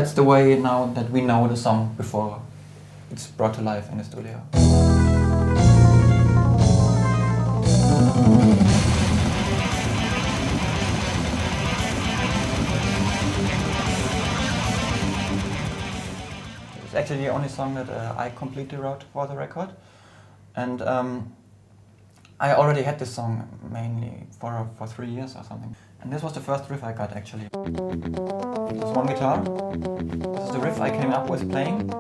that's the way now that we know the song before it's brought to life in the studio. It's actually the only song that I completely wrote for the record, and I already had this song mainly for 3 years or something. And this was the first riff I got actually. This is one guitar. This is the riff I came up with playing.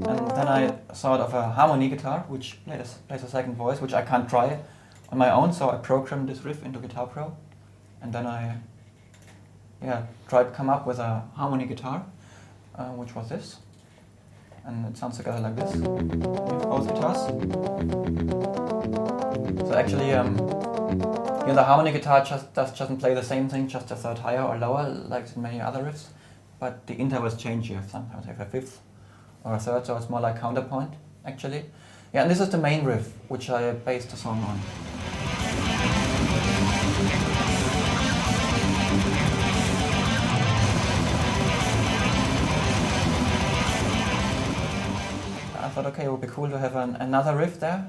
And then I thought of a harmony guitar, which plays a second voice, which I can't try on my own, so I programmed this riff into Guitar Pro. And then I tried to come up with a harmony guitar, which was this. And it sounds together like this, with both guitars. So actually, the harmony guitar doesn't play the same thing, just a third higher or lower, like in many other riffs. But the intervals change here. Sometimes you have a fifth or a third, so it's more like counterpoint, actually. Yeah, and this is the main riff, which I based the song on. I thought, okay, it would be cool to have another riff there,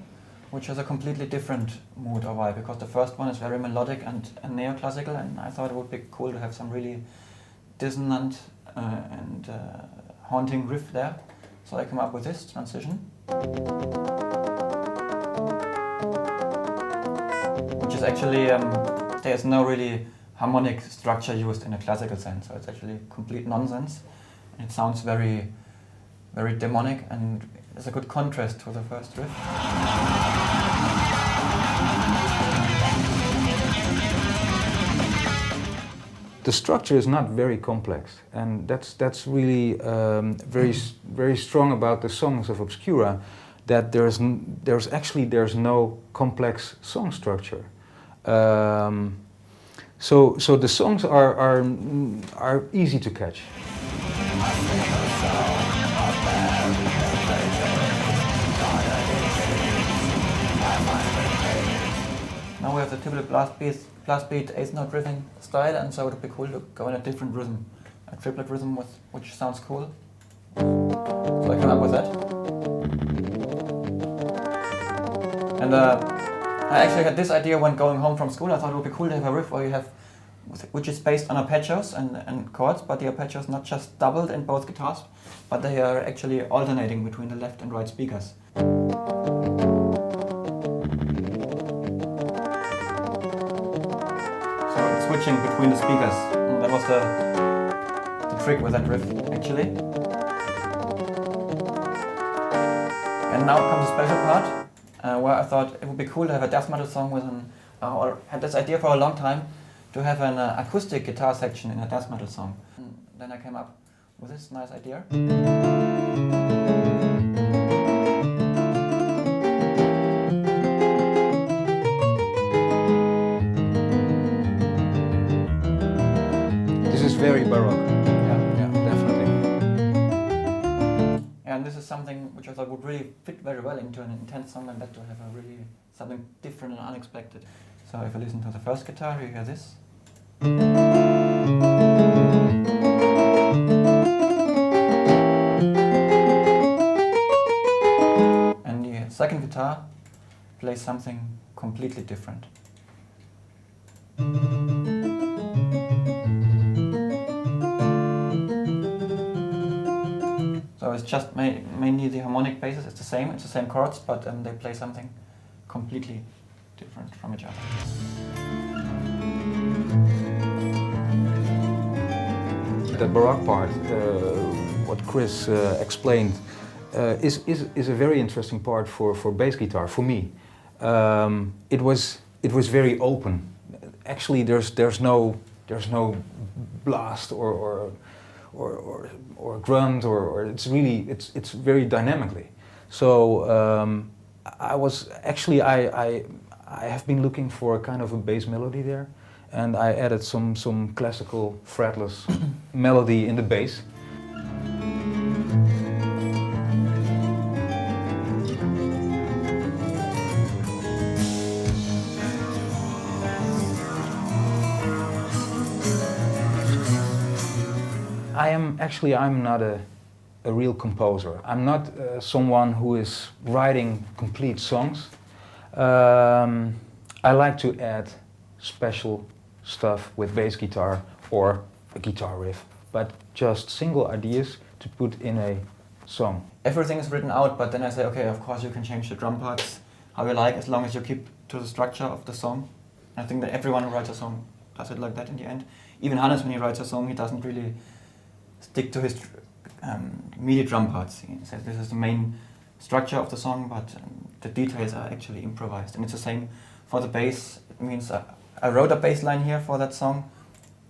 which has a completely different mood or vibe, because the first one is very melodic and neoclassical, and I thought it would be cool to have some really dissonant and haunting riff there. So I came up with this transition, which is actually, there's no really harmonic structure used in a classical sense, so it's actually complete nonsense. And it sounds very, very demonic, and it's a good contrast to the first riff. The structure is not very complex, and that's really very strong about the songs of Obscura, that there's no complex song structure. So the songs are easy to catch. Now we have the typical blast beat, eighth note riffing style, and so it would be cool to go in a different rhythm, a triplet rhythm which sounds cool. So I came up with that. And I actually had this idea when going home from school. I thought it would be cool to have a riff which is based on arpeggios and chords, but the arpeggios not just doubled in both guitars, but they are actually alternating between the left and right speakers. Switching between the speakers. And that was the trick with that riff, actually. And now comes the special part, where I thought it would be cool to have a death metal song with or had this idea for a long time, to have an acoustic guitar section in a death metal song. And then I came up with this nice idea. Very baroque. Yeah, definitely. And this is something which I thought would really fit very well into an intense song like that, to have something different and unexpected. So if you listen to the first guitar, you hear this. And the second guitar plays something completely different. So it's just mainly the harmonic bases. It's the same chords, but they play something completely different from each other. The baroque part, what Chris explained, is a very interesting part for bass guitar for me. It was very open. Actually, there's no blast or grunt or it's very dynamically. So I have been looking for a kind of a bass melody there, and I added some classical fretless melody in the bass. I'm not a real composer. I'm not someone who is writing complete songs. I like to add special stuff with bass guitar or a guitar riff, but just single ideas to put in a song. Everything is written out, but then I say, okay, of course you can change the drum parts how you like, as long as you keep to the structure of the song. I think that everyone who writes a song does it like that in the end. Even Hannes, when he writes a song, he doesn't really stick to his MIDI drum parts. He says this is the main structure of the song, but the details are actually improvised. And it's the same for the bass. It means I wrote a bass line here for that song,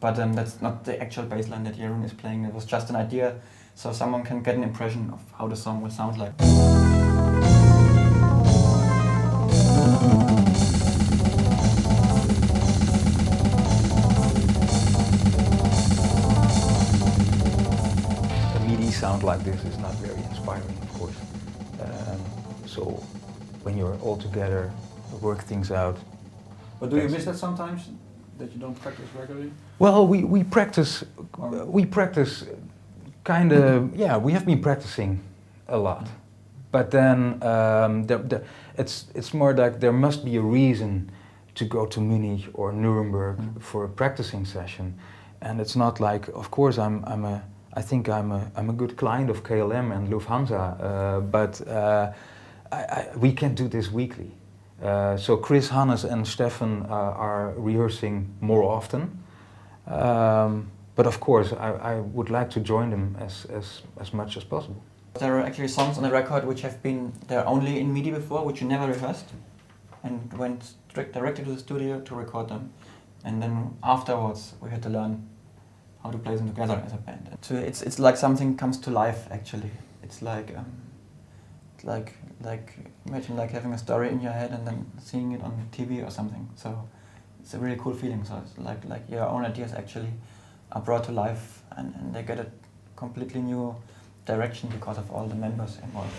but that's not the actual bass line that Jeroen is playing. It was just an idea, so someone can get an impression of how the song will sound like. A MIDI sound like this is not very inspiring, of course. So when you're all together, work things out. But do you miss that sometimes, that you don't practice regularly? Well, we practice kind of, yeah, we have been practicing a lot. But then it's more like there must be a reason to go to Munich or Nuremberg for a practicing session. And it's not like, of course, I think I'm a good client of KLM and Lufthansa, but we can't do this weekly. So Chris, Hannes and Stefan are rehearsing more often. But of course, I would like to join them as much as possible. There are actually songs on the record which have been there only in MIDI before, which you never rehearsed, and went directly to the studio to record them. And then afterwards, we had to learn how to play them together as a band. So it's like something comes to life. Actually, it's like imagine like having a story in your head and then seeing it on TV or something. So it's a really cool feeling. So it's like your own ideas actually are brought to life, and they get a completely new direction because of all the members involved.